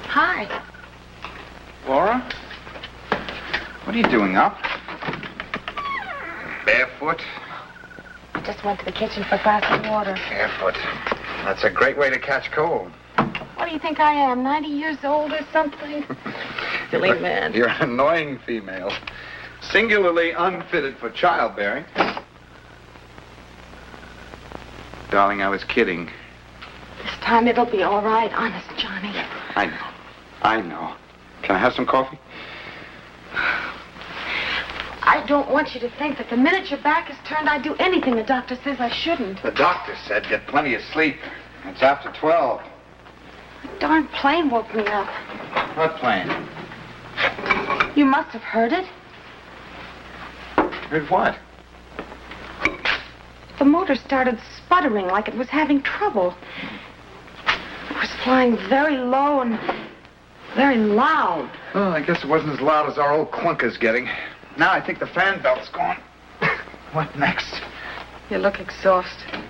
Hi. Laura? What are you doing up? Barefoot? I just went to the kitchen for a glass of water. Barefoot. That's a great way to catch cold. What do you think I am, 90 years old or something? Silly man. You're an annoying female. Singularly unfitted for childbearing. Darling, I was kidding. This time it'll be all right, honest, Johnny. I know. I know. Can I have some coffee? I don't want you to think that the minute your back is turned, I'd do anything the doctor says I shouldn't. The doctor said get plenty of sleep. It's after 12. The darn plane woke me up. What plane? You must have heard it. Heard what? The motor started sputtering like it was having trouble. It was flying very low and very loud. Well, I guess it wasn't as loud as our old clunker's getting. Now I think the fan belt's gone. What next? You look exhausted.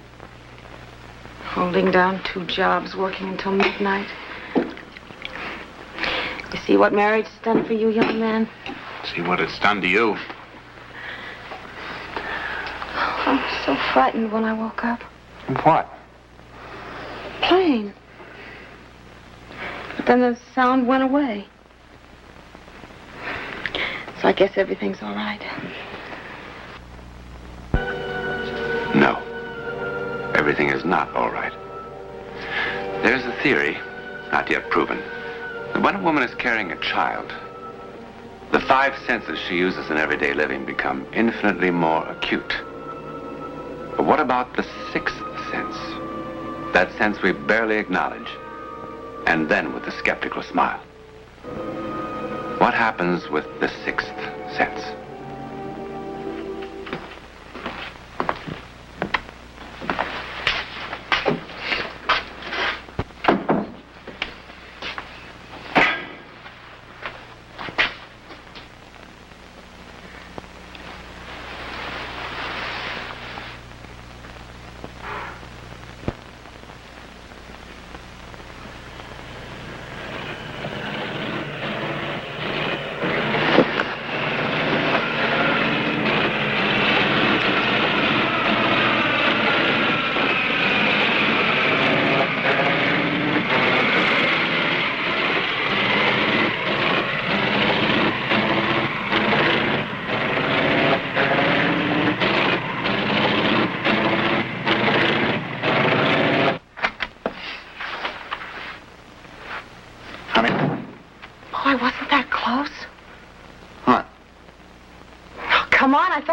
Holding down 2 jobs, working until midnight. You see what marriage has done for you, young man? See what it's done to you. I was so frightened when I woke up. What? Plane. But then the sound went away. So I guess everything's all right. No. Everything is not all right. There's a theory, not yet proven, that when a woman is carrying a child, the 5 senses she uses in everyday living become infinitely more acute. But what about the 6th sense? That sense we barely acknowledge, and then with a skeptical smile. What happens with the 6th sense?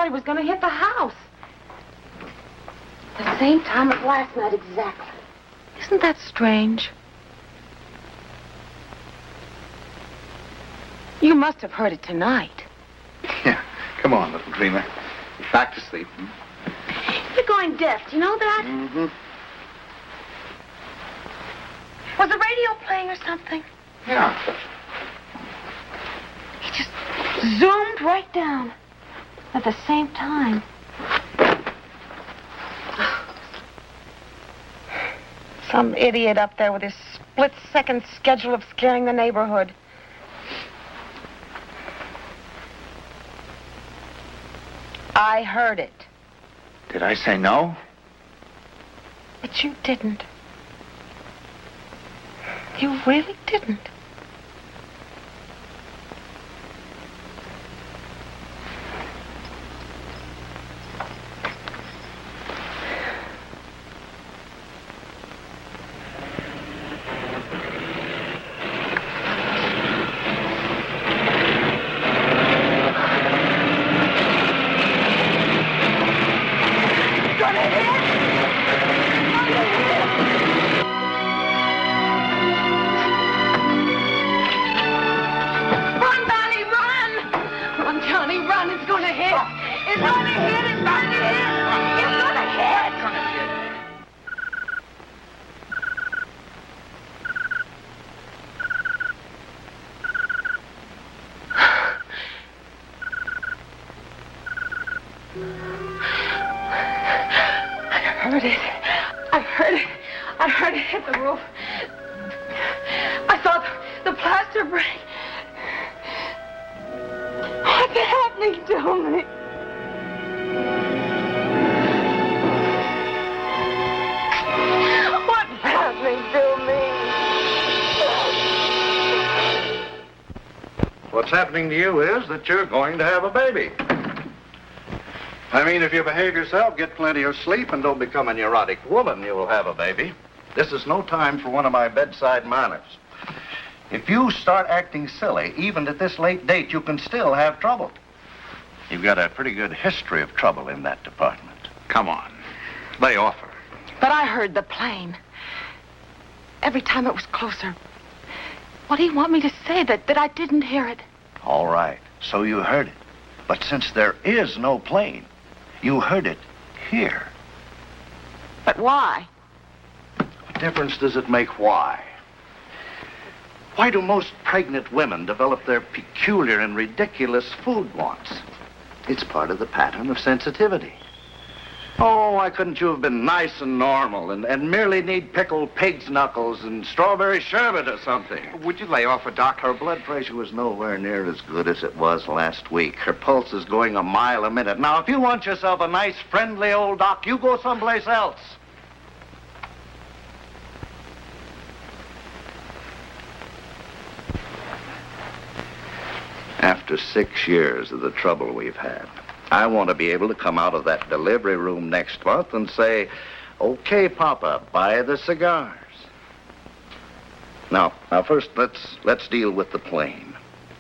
He was going to hit the house. The same time as last night, exactly. Isn't that strange? You must have heard it tonight. Yeah. Come on, little dreamer. Back to sleep. Hmm? You're going deaf. Do you know that? Mm-hmm. Was the radio playing or something? Yeah. He just zoomed right down. At the same time. Some idiot up there with his split-second schedule of scaring the neighborhood. I heard it. Did I say no? But you didn't. You really didn't. It's going to hit. It's going to hit. It's going to hit. It's going to hit. I heard it hit the roof. I saw the plaster break. What's happening to me? What's happening to me? What's happening to you is that you're going to have a baby. I mean, if you behave yourself, get plenty of sleep, and don't become a neurotic woman, you will have a baby. This is no time for one of my bedside manners. If you start acting silly, even at this late date, you can still have trouble. You've got a pretty good history of trouble in that department. Come on. Lay off her. But I heard the plane. Every time it was closer. What do you want me to say? That I didn't hear it? All right, so you heard it. But since there is no plane, you heard it here. But why? What difference does it make why? Why do most pregnant women develop their peculiar and ridiculous food wants? It's part of the pattern of sensitivity. Oh, why couldn't you have been nice and normal and merely need pickled pig's knuckles and strawberry sherbet or something? Would you lay off her, Doc? Her blood pressure was nowhere near as good as it was last week. Her pulse is going a mile a minute. Now, if you want yourself a nice, friendly old doc, you go someplace else. After 6 years of the trouble we've had, I want to be able to come out of that delivery room next month and say, okay, Papa, buy the cigars. Now first, let's deal with the plane.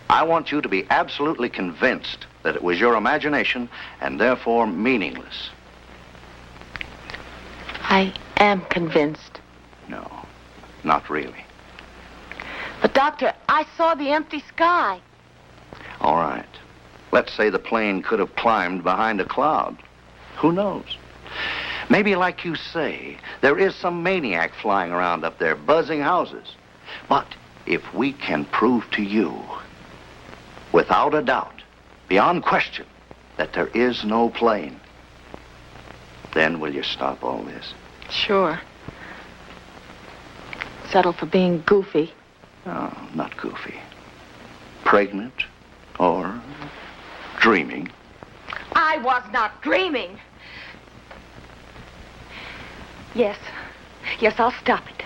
I want you to be absolutely convinced that it was your imagination and therefore meaningless. I am convinced. No, not really. But, Doctor, I saw the empty sky. All right. Let's say the plane could have climbed behind a cloud. Who knows? Maybe, like you say, there is some maniac flying around up there, buzzing houses. But if we can prove to you, without a doubt, beyond question, that there is no plane, then will you stop all this? Sure. Settle for being goofy. No, not goofy. Pregnant or dreaming. I was not dreaming. Yes, I'll stop it.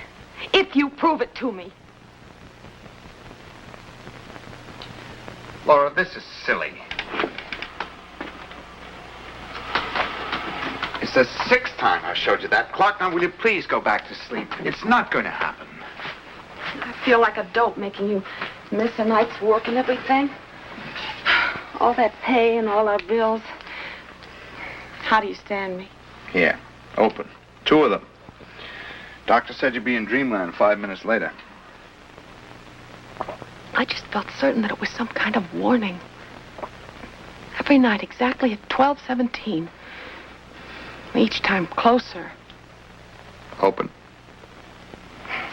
If you prove it to me. Laura, this is silly. It's the 6th time I've showed you that clock. Now, will you please go back to sleep? It's not going to happen. I feel like a dope making you miss a night's work and everything. All that pay and all our bills. How do you stand me? Here, open. 2 of them. Doctor said you'd be in dreamland 5 minutes later. I just felt certain that it was some kind of warning. Every night, exactly at 12:17. Each time closer. Open.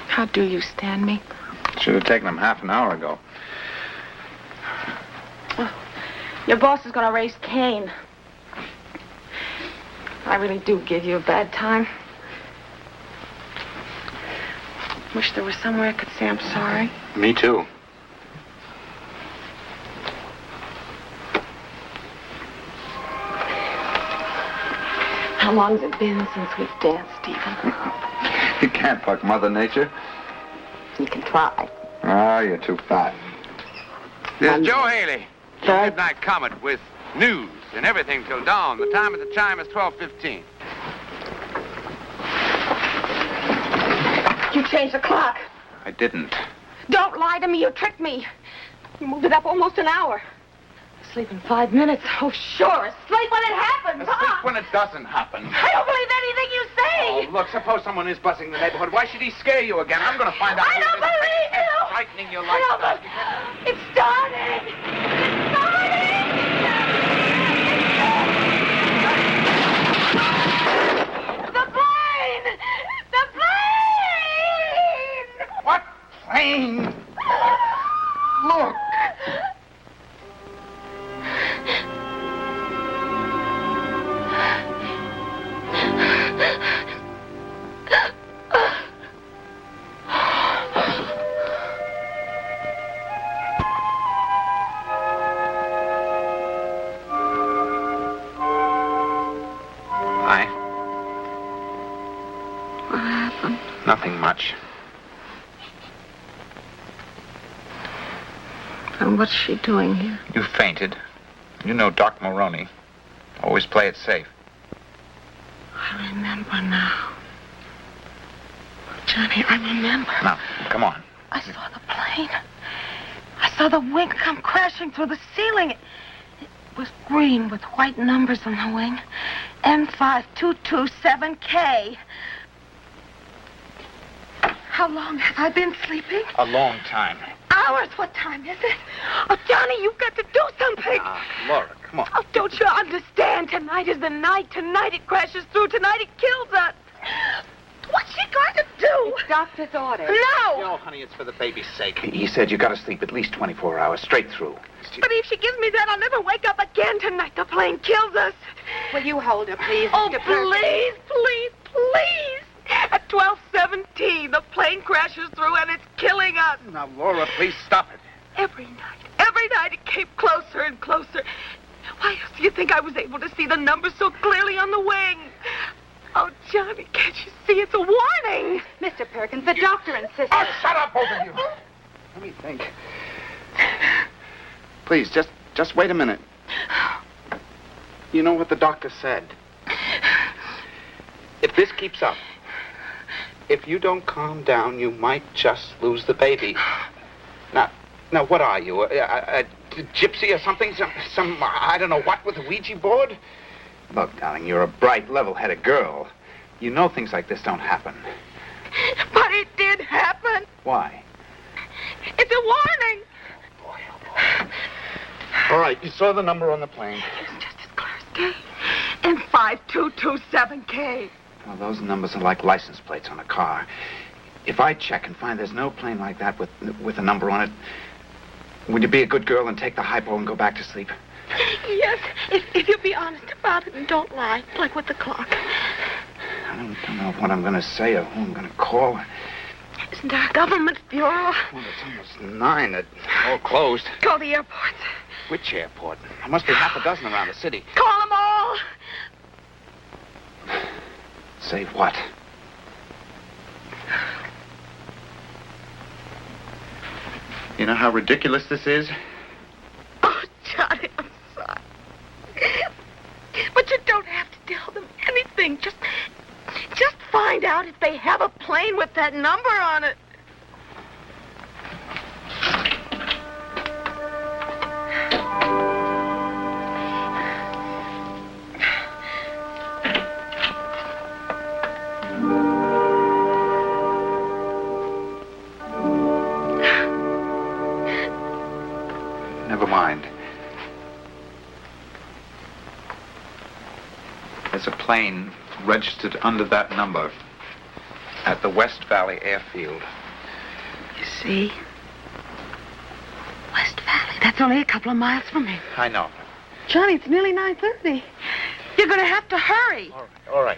How do you stand me? Should have taken them half an hour ago. Your boss is going to raise Cain. I really do give you a bad time. Wish there was somewhere I could say I'm sorry. Me too. How long's it been since we've danced, Stephen? You can't buck Mother Nature. You can try. Ah, you're too fat. This is Joe Haley, Midnight Comet, with news and everything till dawn. The time at the chime is 12:15. You changed the clock. I didn't. Don't lie to me. You tricked me. You moved it up almost an hour. Sleep in 5 minutes. Oh, sure. Sleep when it happens, Sleep huh? when it doesn't happen. I don't believe anything you say. Oh, look, suppose someone is buzzing the neighborhood. Why should he scare you again? I'm going to find out. I don't believe you. Frightening your I life. don't believe. It's starting. It's starting. Nothing much. And what's she doing here? You fainted. You know Doc Maroney. Always play it safe. I remember now. Johnny, I remember. Now, come on. I saw the plane. I saw the wing come crashing through the ceiling. It was green with white numbers on the wing. M5227K. How long have I been sleeping? A long time. Hours. What time is it? Oh, Johnny, you've got to do something. Laura, come on. Oh, don't you understand? Tonight is the night. Tonight it crashes through. Tonight it kills us. What's she going to do? It's doctor's orders. No! No, honey, it's for the baby's sake. He said you got to sleep at least 24 hours straight through. But if she gives me that, I'll never wake up again tonight. The plane kills us. Will you hold her, please, Oh, Mr. Perkins? please, please, please. At 12:17, the plane crashes through and it's killing us. Now, Laura, please stop it. Every night it came closer and closer. Why else do you think I was able to see the numbers so clearly on the wing? Oh, Johnny, can't you see? It's a warning. Mr. Perkins, the doctor insisted. Oh, shut up, both of you. Let me think. Please, just wait a minute. You know what the doctor said. If this keeps up, if you don't calm down, you might just lose the baby. Now, what are you? A gypsy or something? Some, I don't know what, with a Ouija board? Look, darling, you're a bright, level-headed girl. You know things like this don't happen. But it did happen. Why? It's a warning. Boy, oh boy. All right, you saw the number on the plane. It's just as clear as day. M5227K. Well, those numbers are like license plates on a car. If I check and find there's no plane like that with a number on it, would you be a good girl and take the hypo and go back to sleep? Yes, if you'll be honest about it and don't lie, like with the clock. I don't know what I'm going to say or who I'm going to call. Isn't there a government bureau? Well, it's almost 9. It's all closed. Call the airport. Which airport? There must be half a dozen around the city. Call them all. Say what? You know how ridiculous this is? Oh, Johnny, I'm sorry. But you don't have to tell them anything. Just find out if they have a plane with that number on it. Never mind. There's a plane registered under that number at the West Valley Airfield. You see? West Valley. That's only a couple of miles from here. I know. Johnny, it's nearly 9:30. You're going to have to hurry. All right.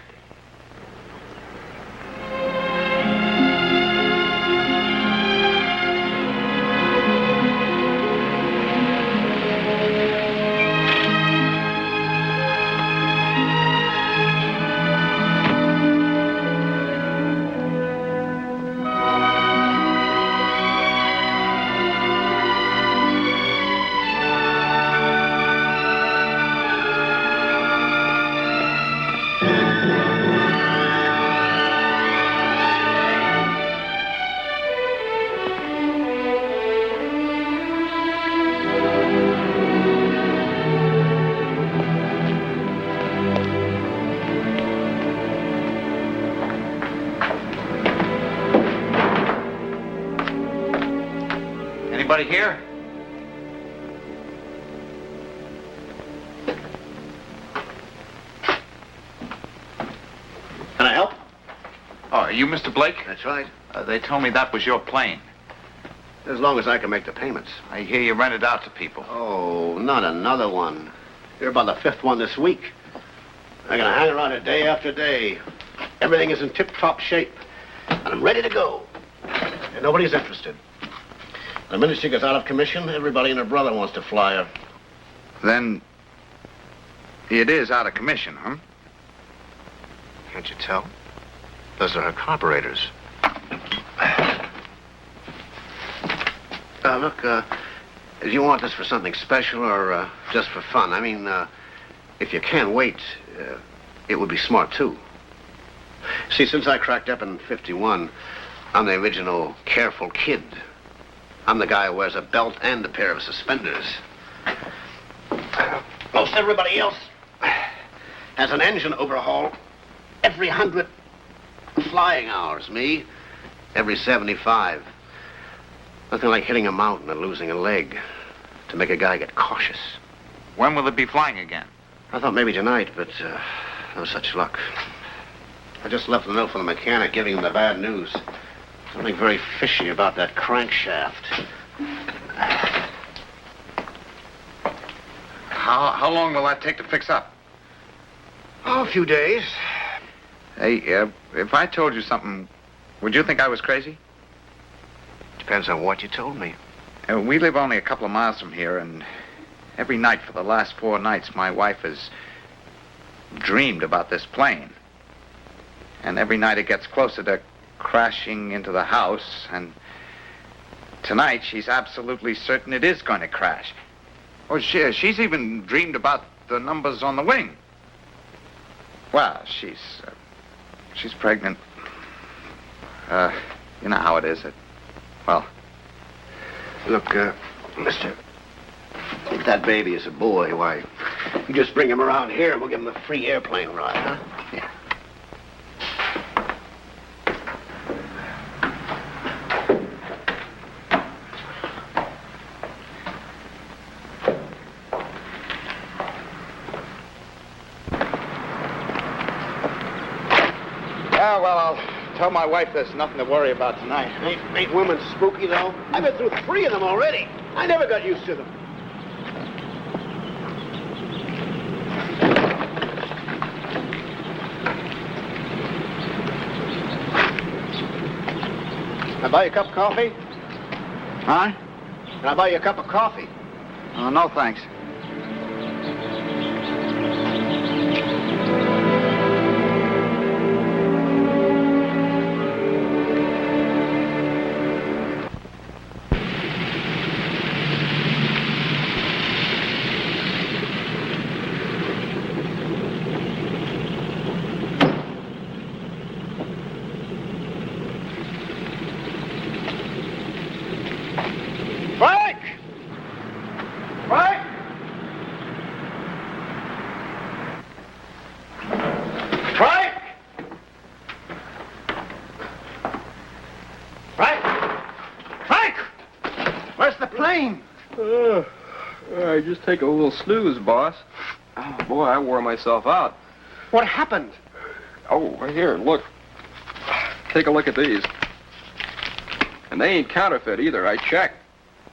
Anybody here? Can I help? Oh, are you Mr. Blake? That's right. They told me that was your plane. As long as I can make the payments. I hear you rent it out to people. Oh, not another one. You're about the 5th one this week. I'm gonna hang around it day after day. Everything is in tip-top shape. And I'm ready to go. And nobody's interested. The minute she gets out of commission, everybody and her brother wants to fly her. Then it is out of commission, huh? Can't you tell? Those are her carburetors. Look, do you want this for something special or just for fun? I mean, if you can't wait, it would be smart, too. See, since I cracked up in 51, I'm the original careful kid. I'm the guy who wears a belt and a pair of suspenders. Most everybody else has an engine overhaul every 100 flying hours. Me, every 75. Nothing like hitting a mountain and losing a leg to make a guy get cautious. When will it be flying again? I thought maybe tonight, but no such luck. I just left a note for the mechanic giving him the bad news. Something very fishy about that crankshaft. How long will that take to fix up? Oh, a few days. Hey, if I told you something, would you think I was crazy? Depends on what you told me. We live only a couple of miles from here, and every night for the last 4 nights, my wife has dreamed about this plane. And every night it gets closer to crashing into the house, and tonight she's absolutely certain it is going to crash. Oh, she's even dreamed about the numbers on the wing. Well, she's pregnant. You know how it is. Well, look, mister, if that baby is a boy, why, you just bring him around here and we'll give him a free airplane ride, huh? yeah. Well, I'll tell my wife there's nothing to worry about tonight. Ain't women spooky, though? I've been through 3 of them already. I never got used to them. Can I buy you a cup of coffee? Huh? Can I buy you a cup of coffee? Oh, no, thanks. Frank! Frank! Frank! Frank! Frank! Where's the plane? I just take a little snooze, boss. Oh, boy, I wore myself out. What happened? Oh, here, look. Take a look at these. And they ain't counterfeit either. I checked.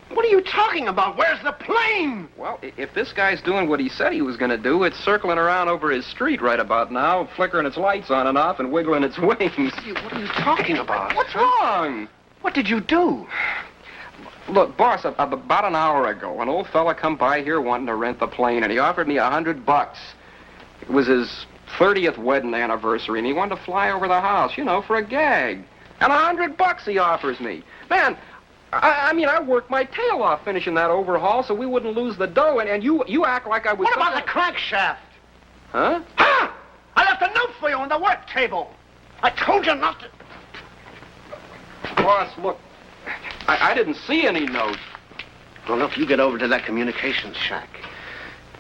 What are you talking about? Where's the plane? Well, if this guy's doing what he said he was going to do, it's circling around over his street right about now, flickering its lights on and off and wiggling its wings. What are you talking about? What's wrong? What did you do? Look, boss, about an hour ago, an old fella come by here wanting to rent the plane, and he offered me $100. It was his 30th wedding anniversary, and he wanted to fly over the house, you know, for a gag. And $100 he offers me. Man, I mean, I worked my tail off finishing that overhaul so we wouldn't lose the dough, and you act like I was... What about the crankshaft? Huh? Huh? I left a note for you on the work table. I told you not to... Boss, look, I didn't see any note. Well, look, you get over to that communications shack,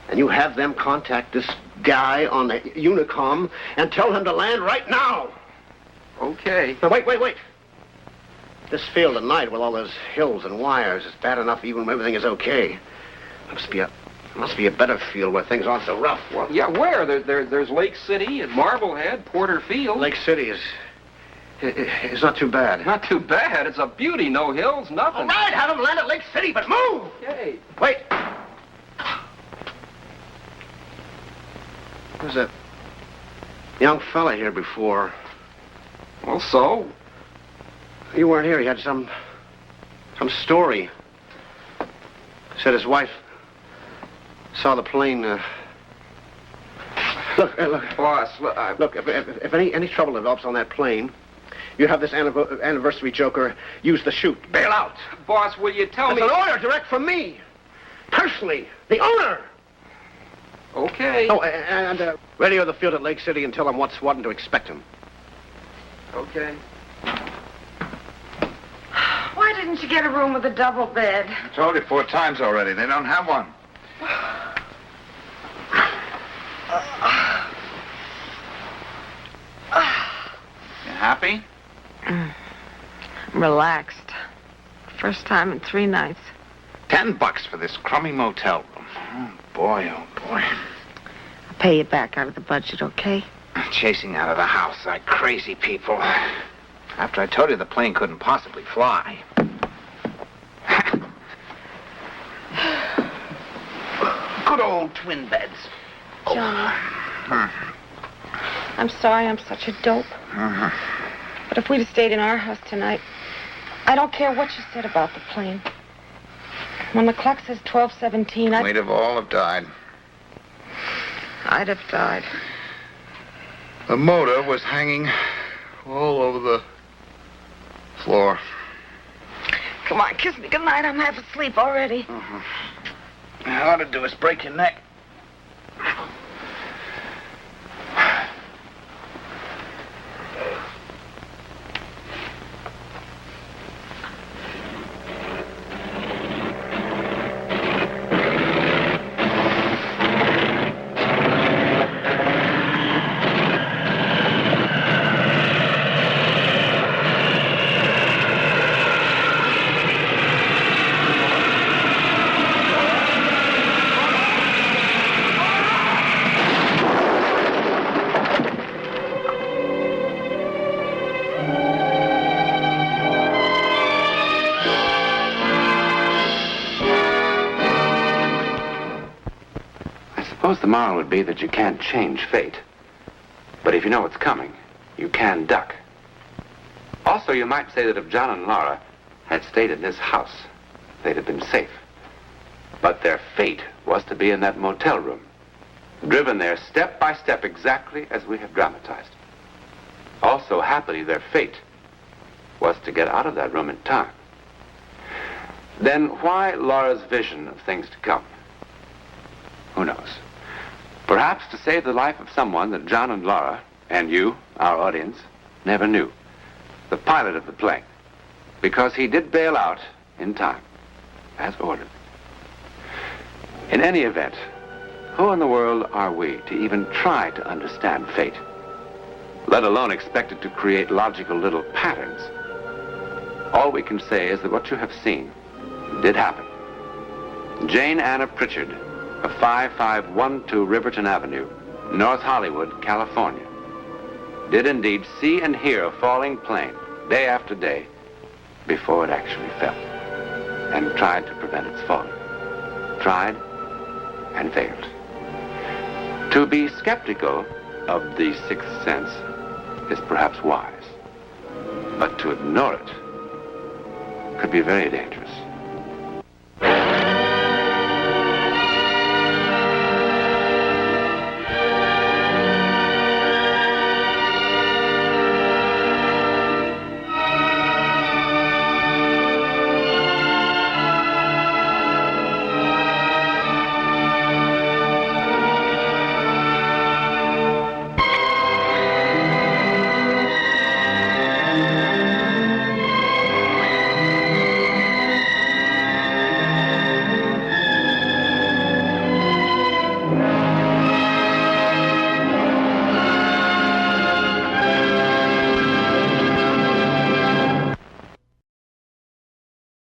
and you have them contact this guy on the Unicom and tell him to land right now. Okay. Now, wait. This field at night with all those hills and wires is bad enough even when everything is okay. Must be a better field where things aren't so rough. Well, yeah, where? There's Lake City and Marblehead, Porter Field. Lake City is not too bad. Not too bad. It's a beauty. No hills, nothing. All right, have them land at Lake City, but move! Okay. Wait. There's a young fella here before. Well, so? You weren't here. He had some story. Said his wife saw the plane. Look. Boss, Look, if any trouble develops on that plane, You have this anniversary joker use the chute. Bail out. Boss, will you tell me... It's an order direct from me. Personally, the owner. Okay. Oh, and radio the field at Lake City and tell them what's what and to expect him. Okay. Why didn't you get a room with a double bed? I told you 4 times already. They don't have one. You happy? I'm relaxed. First time in 3 nights. $10 for this crummy motel room. Oh, boy, oh, boy. I'll pay you back out of the budget, okay? Chasing out of the house like crazy people. After I told you the plane couldn't possibly fly. Good old twin beds. Johnny, I'm sorry I'm such a dope. But if we'd have stayed in our house tonight, I don't care what you said about the plane. When the clock says 12:17, We'd have all have died. I'd have died. The motor was hanging all over the floor. Come on, kiss me goodnight. I'm half asleep already. All I ought to do is break your neck. The moral would be that you can't change fate. But if you know what's coming, you can duck. Also, you might say that if John and Laura had stayed in this house, they'd have been safe. But their fate was to be in that motel room, driven there step by step exactly as we have dramatized. Also, happily, their fate was to get out of that room in time. Then why Laura's vision of things to come? Who knows? Perhaps to save the life of someone that John and Laura, and you, our audience, never knew. The pilot of the plane. Because he did bail out in time, as ordered. In any event, who in the world are we to even try to understand fate? Let alone expect it to create logical little patterns. All we can say is that what you have seen did happen. Jane Anna Pritchard, of 5512 Riverton Avenue, North Hollywood, California, did indeed see and hear a falling plane day after day before it actually fell, and tried to prevent its falling. Tried and failed. To be skeptical of the sixth sense is perhaps wise, but to ignore it could be very dangerous.